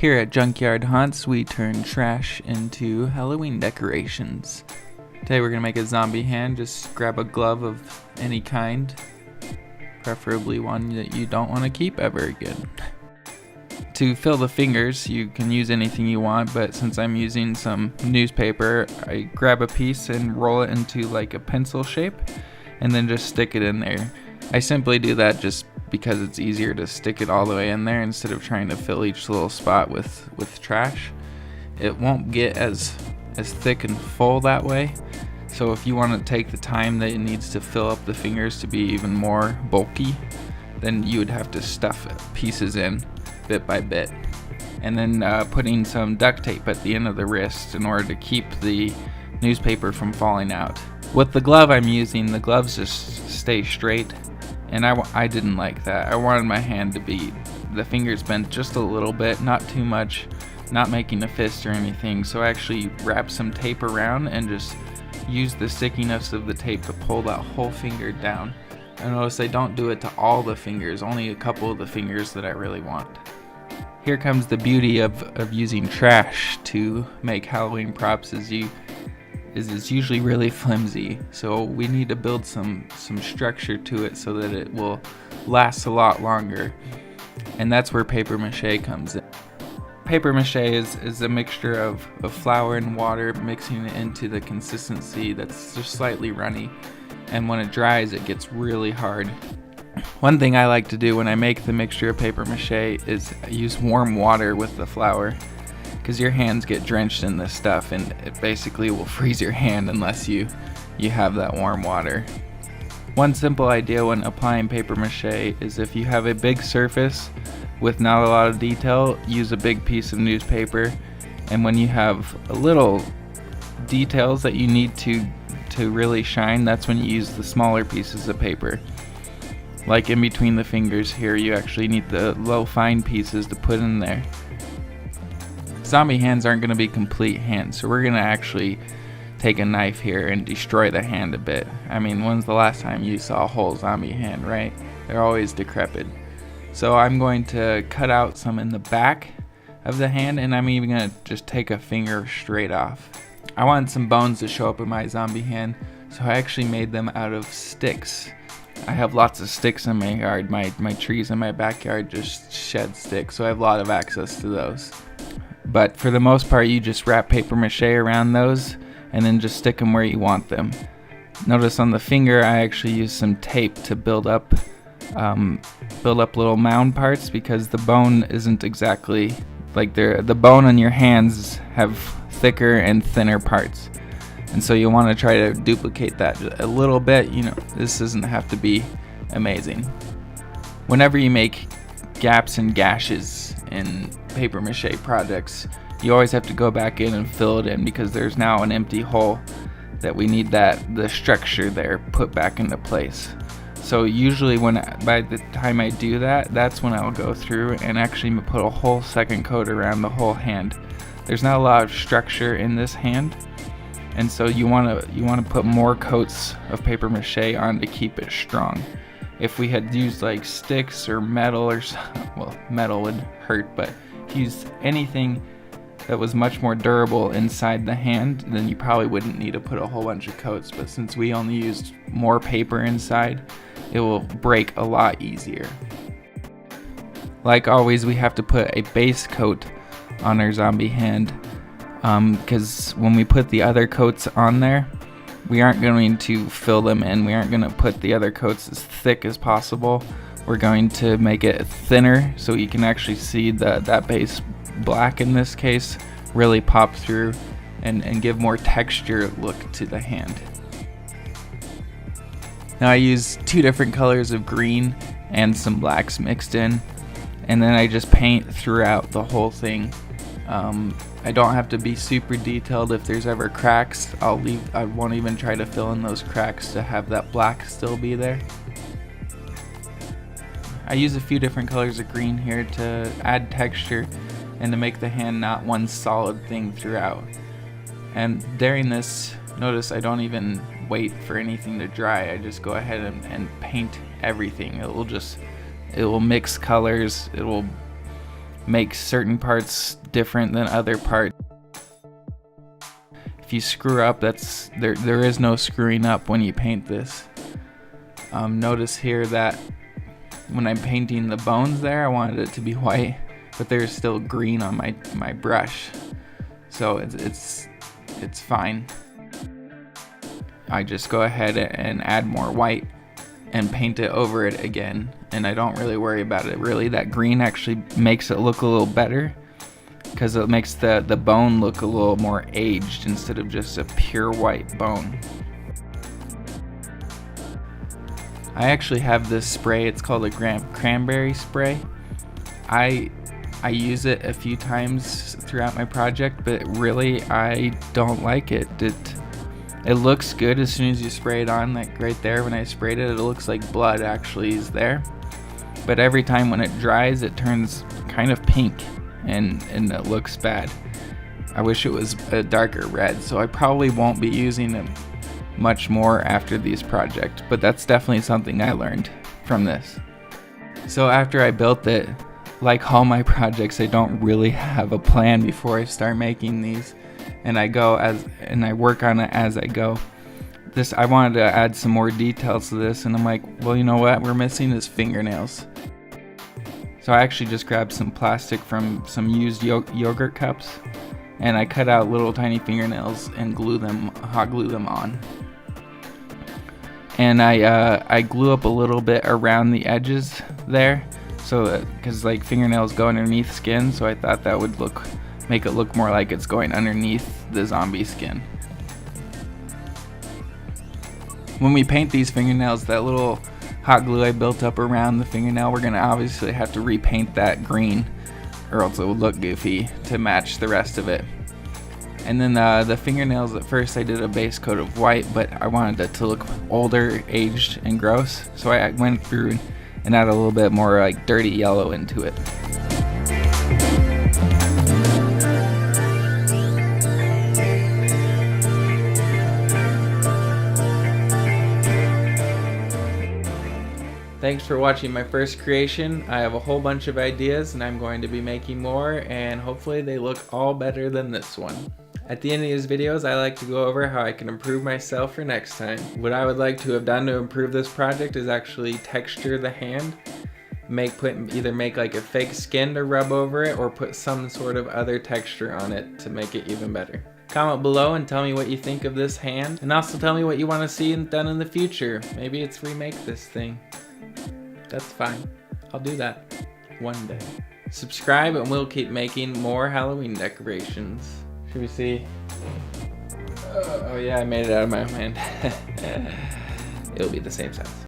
Here at Junkyard Haunts, we turn trash into Halloween decorations. Today we're going to make a zombie hand. Just grab a glove of any kind, preferably one that you don't want to keep ever again. To fill the fingers, you can use anything you want, but since I'm using some newspaper, I grab a piece and roll it into like a pencil shape, and then just stick it in there. I simply do that just because it's easier to stick it all the way in there instead of trying to fill each little spot with trash. It won't get as thick and full that way. So if you want to take the time that it needs to fill up the fingers to be even more bulky, then you would have to stuff pieces in bit by bit. And then putting some duct tape at the end of the wrist in order to keep the newspaper from falling out. With the glove I'm using, the gloves just stay straight, and I didn't like that. I wanted my hand to be, the fingers bent just a little bit, not too much, not making a fist or anything. So I actually wrapped some tape around and just used the stickiness of the tape to pull that whole finger down. I notice I don't do it to all the fingers, only a couple of the fingers that I really want. Here comes the beauty of using trash to make Halloween props is it's usually really flimsy, so we need to build some structure to it so that it will last a lot longer, and that's where paper mache comes in. Paper mache is a mixture of flour and water, mixing it into the consistency that's just slightly runny, and when it dries it gets really hard. One thing I like to do when I make the mixture of paper mache is use warm water with the flour, because your hands get drenched in this stuff and it basically will freeze your hand unless you have that warm water. One simple idea when applying paper mache is if you have a big surface with not a lot of detail, use a big piece of newspaper, and when you have a little details that you need to really shine, that's when you use the smaller pieces of paper. Like in between the fingers here, you actually need the low fine pieces to put in there. Zombie hands aren't going to be complete hands, so we're going to actually take a knife here and destroy the hand a bit. I mean, when's the last time you saw a whole zombie hand, right? They're always decrepit. So I'm going to cut out some in the back of the hand, and I'm even going to just take a finger straight off. I wanted some bones to show up in my zombie hand, so I actually made them out of sticks. I have lots of sticks in my yard. My trees in my backyard just shed sticks, so I have a lot of access to those. But for the most part, you just wrap paper mache around those and then just stick them where you want them. Notice on the finger, I actually used some tape to build up little mound parts, because the bone isn't exactly like the bone on your hands have thicker and thinner parts. And so you want to try to duplicate that a little bit. You know, this doesn't have to be amazing. Whenever you make gaps and gashes in paper mache projects, you always have to go back in and fill it in, because there's now an empty hole that we need the structure there put back into place. So usually by the time I do that, that's when I'll go through and actually put a whole second coat around the whole hand. There's not a lot of structure in this hand, and so you want to put more coats of paper mache on to keep it strong. If we had used like sticks or metal well, metal would hurt, but if you used anything that was much more durable inside the hand, then you probably wouldn't need to put a whole bunch of coats. But since we only used more paper inside, it will break a lot easier. Like always, we have to put a base coat on our zombie hand, because when we put the other coats on there, we aren't going to fill them in. We aren't going to put the other coats as thick as possible. We're going to make it thinner so you can actually see that base black in this case really pop through and give more texture look to the hand. Now I use two different colors of green and some blacks mixed in, and then I just paint throughout the whole thing. I don't have to be super detailed. If there's ever cracks, I won't even try to fill in those cracks to have that black still be there. I use a few different colors of green here to add texture and to make the hand not one solid thing throughout. And during this, notice I don't even wait for anything to dry. I just go ahead and paint everything. It will mix colors. It will makes certain parts different than other parts. If you screw up, there is no screwing up when you paint this. Notice here that when I'm painting the bones there, I wanted it to be white, but there's still green on my brush, so it's fine. I just go ahead and add more white and paint it over it again, and I don't really worry about it. Really, that green actually makes it look a little better because it makes the bone look a little more aged instead of just a pure white bone. I actually have this spray. It's called a cranberry spray. I use it a few times throughout my project, but really I don't like it. It looks good as soon as you spray it on, like right there when I sprayed it, it looks like blood actually is there. But every time when it dries, it turns kind of pink and it looks bad. I wish it was a darker red, so I probably won't be using it much more after these projects, but that's definitely something I learned from this. So after I built it, like all my projects, I don't really have a plan before I start making these, and I work on it as I go. I wanted to add some more details to this, and I'm like, well, you know what we're missing is fingernails. So I actually just grabbed some plastic from some used yogurt cups, and I cut out little tiny fingernails and hot glue them on. And I glue up a little bit around the edges there, so because like fingernails go underneath skin, so I thought that would make it look more like it's going underneath the zombie skin. When we paint these fingernails, that little hot glue I built up around the fingernail, we're gonna obviously have to repaint that green, or else it would look goofy to match the rest of it. And then the fingernails, at first I did a base coat of white, but I wanted it to look older, aged, and gross. So I went through and added a little bit more like dirty yellow into it. Thanks for watching my first creation. I have a whole bunch of ideas and I'm going to be making more, and hopefully they look all better than this one. At the end of these videos, I like to go over how I can improve myself for next time. What I would like to have done to improve this project is actually texture the hand. Either make like a fake skin to rub over it, or put some sort of other texture on it to make it even better. Comment below and tell me what you think of this hand, and also tell me what you want to see done in the future. Maybe it's remake this thing. That's fine. I'll do that one day. Subscribe and we'll keep making more Halloween decorations. Should we see? Oh yeah, I made it out of my own hand. It'll be the same size.